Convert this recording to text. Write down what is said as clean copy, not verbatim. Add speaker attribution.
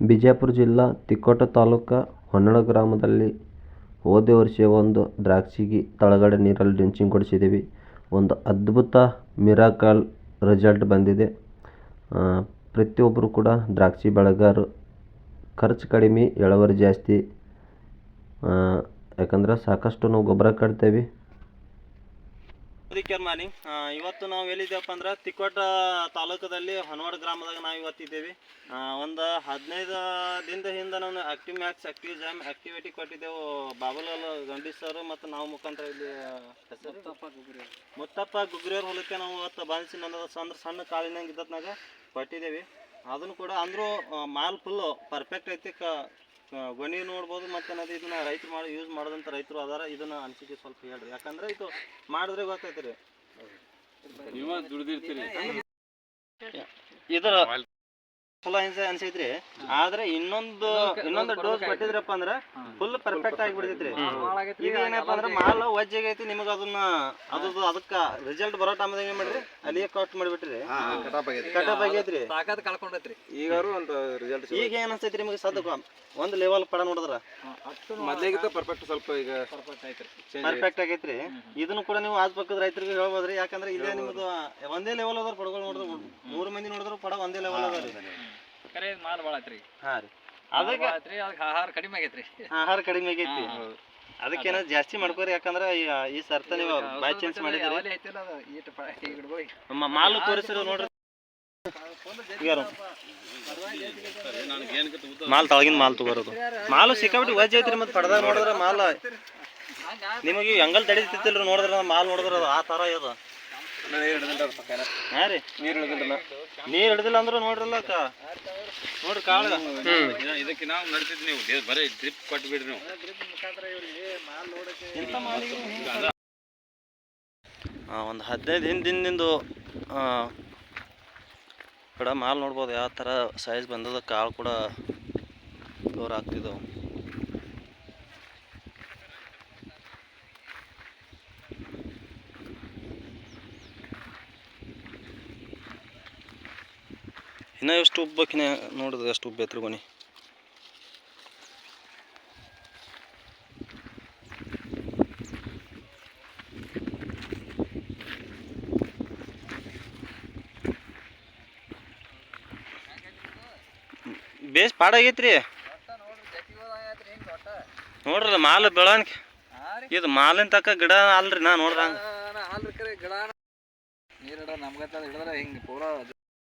Speaker 1: ಬಿಜಾಪುರ ಜಿಲ್ಲಾ ತಿಕೋಟ ತಾಲೂಕು ಹೊನ್ನಾಳಿ ಗ್ರಾಮದಲ್ಲಿ ಹೋದ ವರ್ಷ ಒಂದು ದ್ರಾಕ್ಷಿಗೆ ತಳಗಡೆ ನೀರಲ್ಲಿ ಡ್ರಿಂಚಿಂಗ್ ಕೊಡಿಸಿದ್ದೀವಿ. ಒಂದು ಅದ್ಭುತ ಮಿರಾಕಲ್ ರಿಸಲ್ಟ್ ಬಂದಿದೆ. ಪ್ರತಿಯೊಬ್ಬರು ಕೂಡ ದ್ರಾಕ್ಷಿ ಬೆಳೆಗಾರರು ಖರ್ಚು ಕಡಿಮೆ, ಇಳುವರಿ ಜಾಸ್ತಿ. ಯಾಕಂದ್ರೆ ಸಾಕಷ್ಟು ನಾವು ಗೊಬ್ಬರ ಕಟ್ತೇವೆ.
Speaker 2: ಮಾರ್ನಿಂಗ್. ಇವತ್ತು ನಾವು ಎಲ್ಲಿದ್ದೇವಪ್ಪ ಅಂದ್ರೆ ತಿಕೋಟ ತಾಲೂಕದಲ್ಲಿ ಹೊನ್ನಾಳಿ ಗ್ರಾಮದಾಗ ನಾವು ಇವತ್ತಿದ್ದೇವೆ. ಒಂದು 15 ದಿನದ ಹಿಂದೆ ನಾವು active max, active jam activity ಕೊಟ್ಟಿದ್ದೆವು ಬಾಬುಲಾಲ್ ಗಂಡಿ ಸರ್ ಮತ್ತು ನಾವು ಮುಖಾಂತರ ಇಲ್ಲಿ ಮುತ್ತಪ್ಪ ಗುಗ್ರಿಯವ್ರ ಹೊಲಕ್ಕೆ ನಾವು ಇವತ್ತು ಬಾಲಿಸಿ ಅಂದ್ರೆ ಸಣ್ಣ ಕಾಳಿನಂಗೆ ಇದ್ದತ್ನಾಗ ಕೊಟ್ಟಿದ್ದೇವೆ. ಅದನ್ನು ಕೂಡ ಅಂದರೂ ಮಾಲ್ ಫುಲ್ಲು ಪರ್ಫೆಕ್ಟ್ ಐತಿ. ಗೊನೆ ನೋಡ್ಬೋದು. ಮತ್ತು ಅನ್ನೋದು ಇದನ್ನು ರೈತರು ಯೂಸ್ ಮಾಡೋದಂಥ ರೈತರು ಅದಾರ. ಇದನ್ನು ಅನಿಸಿಕೆ ಸ್ವಲ್ಪ ಹೇಳ್ರಿ, ಯಾಕಂದ್ರೆ ಇದು ಮಾಡಿದ್ರೆ ಗೊತ್ತೈತಿ ರೀ. ಇದರ ಫುಲ್ ಅನ್ಸೈತ್ರಿ. ಆದ್ರೆ ಇನ್ನೊಂದು ಡೋಸ್ ಕೊಟ್ಟಿದ್ರಪ್ಪ ಅಂದ್ರೆ ಫುಲ್ ಪರ್ಫೆಕ್ಟ್ ಆಗಿಬಿಡ್ತೈತ್ರಿ. ಈಗ ಏನಪ್ಪ ಅಂದ್ರೆ ಮಾಲ್ ವಜ್ಜಾಗೈತಿ. ನಿಮಗೆ ಅದಕ್ಕೆ ರಿಸಲ್ಟ್ ಬರೋ ಟೈಮ್ದಾಗ ಏನ್ ಮಾಡ್ರಿ, ಅಲ್ಲಿಯೇ ಕಟ್ ಮಾಡಿಬಿಟ್ರಿ, ಕಟಾಪ್ ಆಗೈತ್ರಿ, ಕಳ್ಕೊಂಡೈತ್ರಿ. ಈಗ ಏನ್ ಅನ್ಸೈತ್ರಿ ನಿಮಗೆ? ಸದ್ದ ಒಂದು ಲೆವೆಲ್ ಪಡ ನೋಡಿದ್ರ ಮೊದಲಿಗಿಂತ ಪರ್ಫೆಕ್ಟ್, ಸ್ವಲ್ಪ ಈಗ ಪರ್ಫೆಕ್ಟ್ ಆಗೈತ್ರಿ. ಇದನ್ನು ಕೂಡ ನೀವು ಆಜ್ ಪಕ್ಕದ ರೈತರಿಗೆ ಹೇಳ್ಬೋದ್ರಿ. ಯಾಕಂದ್ರೆ ಇದೇ ನಿಮ್ದು ಒಂದೇ ಲೆವೆಲ್ ಅದಾರ ಪಡಗಳು. ನೋಡಿದ್ರು 3 ಮಂದಿ ನೋಡಿದ್ರು ಪಡ ಒಂದೇ ಲೆವೆಲ್ ಅದಾರಿ.
Speaker 3: ಮಾಲ್ ಭಾಳ ಐತ್ರಿ.
Speaker 2: ಹಾ ರೀ, ಅದಕ್ಕೆ
Speaker 3: ಆಹಾರ ಕಡಿಮೆ ಆಗೈತ್ರಿ.
Speaker 2: ಆಹಾರ ಕಡಿಮೆ ಆಗೈತಿ. ಅದಕ್ಕೇನ ಜಾಸ್ತಿ ಮಾಡ್ಕೋರಿ. ಯಾಕಂದ್ರೆ ಈ ಸರ್ತ ನೀವು ಬೈ ಚಾನ್ಸ್ ಮಾಡಿದ್ರಿ. ಮಾಲು ತೋರಿಸಿರೋ ನೋಡ್ರಿ. Mall ತಳಗಿನ mall ತಗೋರೋದು. ಮಾಲು ಸಿಕ್ಕಾಬಿಟ್ಟು ವಜ್ಜ ಐತ್ರಿ. ಮತ್ತೆ ಪಡ್ದಾಗ ನೋಡಿದ್ರೆ ಮಾಲ್ ನಿಮಗೆ ಹೆಂಗಲ್ ತಡಿತಿಲ್ರಿ. ನೋಡಿದ್ರ ಮಾಲ್ ನೋಡಿದ್ರ ಅದು ಆ ತರ ಅದ. ಹಾ ರೀ, ನೀರ್ ಹಿಡಿದಿಲ್ಲ ಅಂದ್ರೆ ನೋಡ್ರಲ್ಲ ನೋಡ್ರಿ ಕಾಳ.
Speaker 3: ಇದಕ್ಕೆ ನಾವು ನಡ್ತಿದ್ ನೀವು ಬರೀ ಡ್ರಿಪ್ ಕೊಟ್ಟು ಬಿಡ್ರಿ ನೀವು.
Speaker 2: ಒಂದು 15 ದಿನದಿಂದು ಕೂಡ ಮಾಲ್ ನೋಡ್ಬೋದು. ಯಾವ ಥರ ಸೈಜ್ ಬಂದದ. ಕಾಳು ಕೂಡ ಫ್ಲೋರ್ ಆಗ್ತಿದ್ದವು. ಇನ್ನು ಎಷ್ಟು ಉಬ್ಬಕ್ಕಿನ ನೋಡಿದ್ರೆ ಎಷ್ಟು ಉಬ್ಬ ಐತ್ರಿ ಗೊನಿ. ಬೇಸ್ ಪಾಡಾಗೈತ್ರಿ. ನೋಡ್ರಲ್ಲ ಮಾಲ್ ಬೆಳವಣಿಗೆ. ಇದು ಮಾಲಿನ ತಕ್ಕ ಗಿಡ ಅಲ್ರಿ. ನಾ ನೋಡ್ದಂಗ
Speaker 3: ಗಿಡ ನೀರ್ ನಮ್ಗ ಹಿಂಗ ಪೂರಾ